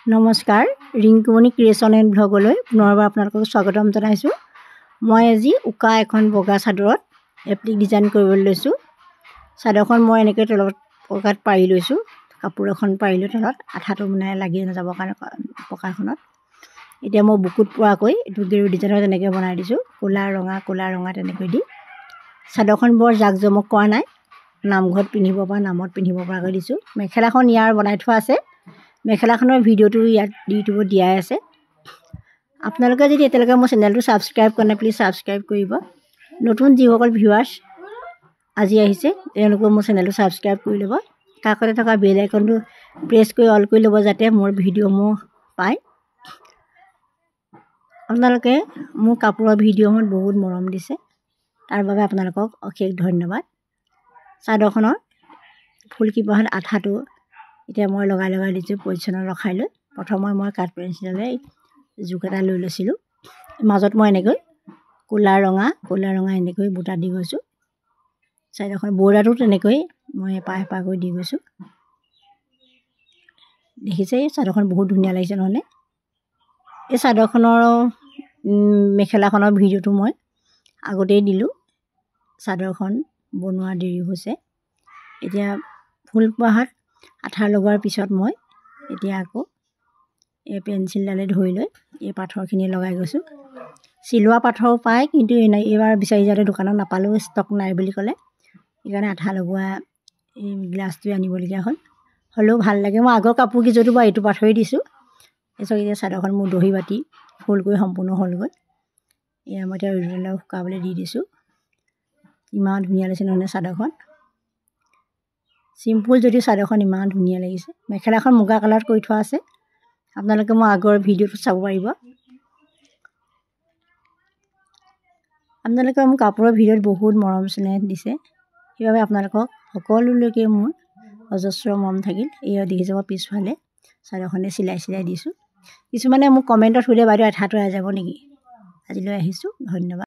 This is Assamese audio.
নমস্কাৰ, ৰিংকুমণি ক্ৰিয়েশ্যন এণ্ড ব্লগলৈ পুনৰবাৰ আপোনালোকক স্বাগতম জনাইছোঁ। মই আজি উকা এখন বগা চাদৰত এপ্লিক ডিজাইন কৰিবলৈ লৈছোঁ। চাদৰখন মই এনেকৈ তলত পকাত পাৰি লৈছোঁ। কাপোৰ এখন পাৰিলোঁ তলত, আঠাটো মানে লাগি নাযাবৰ কাৰণে পকাখনত। এতিয়া মই বুকুত পৰাকৈ এইটো গেৰু ডিজাইনৰ তেনেকৈ বনাই দিছোঁ। ক'লা ৰঙা তেনেকৈ দি চাদৰখন বৰ জাক জমক কৰা নাই, নামঘৰত পিন্ধিব পৰা, নামত পিন্ধিব পৰাকৈ দিছোঁ। মেখেলাখন ইয়াৰ বনাই থোৱা আছে। মেখেলাখনৰ ভিডিঅ'টো ইয়াত ইউটিউবত দিয়াই আছে। আপোনালোকে যদি এতিয়ালৈকে মোৰ চেনেলটো ছাবস্ক্ৰাইব কৰা নাই, প্লিজ ছাবস্ক্ৰাইব কৰিব। নতুন যিসকল ভিউৱাৰ্ছ আজি আহিছে তেওঁলোকেও মোৰ চেনেলটো ছাবস্ক্ৰাইব কৰি ল'ব। কাষতে থকা বেল আইকনটো প্ৰেছ কৰি অল কৰি ল'ব, যাতে মোৰ ভিডিঅ'সমূহ পায়। আপোনালোকে মোৰ কাপোৰৰ ভিডিঅ'সমূহত বহুত মৰম দিছে, তাৰ বাবে আপোনালোকক অশেষ ধন্যবাদ। চাদৰখনৰ ফুলকিপাহত আঠাটো এতিয়া মই লগাই দিছোঁ পজিশ্যনত ৰখাই লৈ। প্ৰথমে মই কাঠ পেঞ্চিলেৰে জোখ এটা লৈ লৈছিলোঁ। মাজত মই এনেকৈ ক'লা ৰঙা এনেকৈ বুটা দি গৈছোঁ। চাদৰখন বৰ্ডাৰটো তেনেকৈ মই এপাহ দি গৈছোঁ। দেখিছে চাদৰখন বহুত ধুনীয়া লাগিছে নহয়নে? এই চাদৰখনৰ মেখেলাখনৰ ভিডিঅ'টো মই আগতেই দিলোঁ। চাদৰখন বনোৱা দেৰি হৈছে। এতিয়া ফুলপাহত আঠা লগোৱাৰ পিছত মই এতিয়া আকৌ এই পেঞ্চিলডালে ধৰি লৈ এই পাথৰখিনি লগাই গৈছোঁ। চিলোৱা পাথৰো পায়, কিন্তু এইবাৰ বিচাৰি যাওঁতে দোকানত নাপালেও, ষ্টক নাই বুলি ক'লে, সেইকাৰণে আঠা লগোৱা এই গ্লাছটোৱে আনিবলগীয়া হ'ল। হ'লেও ভাল লাগে। মই আগৰ কাপোৰ কেইযোৰতো বাৰু এইটো পাথৰেই দিছোঁ। তাৰপিছত এতিয়া চাদৰখন মোৰ দহি বাতি ফুল কৰি সম্পূৰ্ণ হ'লগৈ। এয়া মই এতিয়া ৰ'দলৈ শুকাবলৈ দি দিছোঁ। ইমান ধুনীয়া লাগিছে নহয়নে চাদৰখন? চিম্পুল যদিও চাদৰখন ইমান ধুনীয়া লাগিছে। মেখেলাখন মুগা কালাৰত কৰি থোৱা আছে। আপোনালোকে মোৰ আগৰ ভিডিঅ'টো চাব পাৰিব। আপোনালোকে মোৰ কাপোৰৰ ভিডিঅ'ত বহুত মৰম চেনেহ দিছে, সেইবাবে আপোনালোকক সকলোলৈকে মোৰ অজস্ৰ মৰম থাকিল। এয়া দেখিছে মই পিছফালে চাদৰখনে চিলাই দিছোঁ। কিছুমানে মোক কমেণ্টত সোধে, বাইদেউ আঠাটো এৰাই যাব নেকি? আজিলৈ আহিছোঁ, ধন্যবাদ।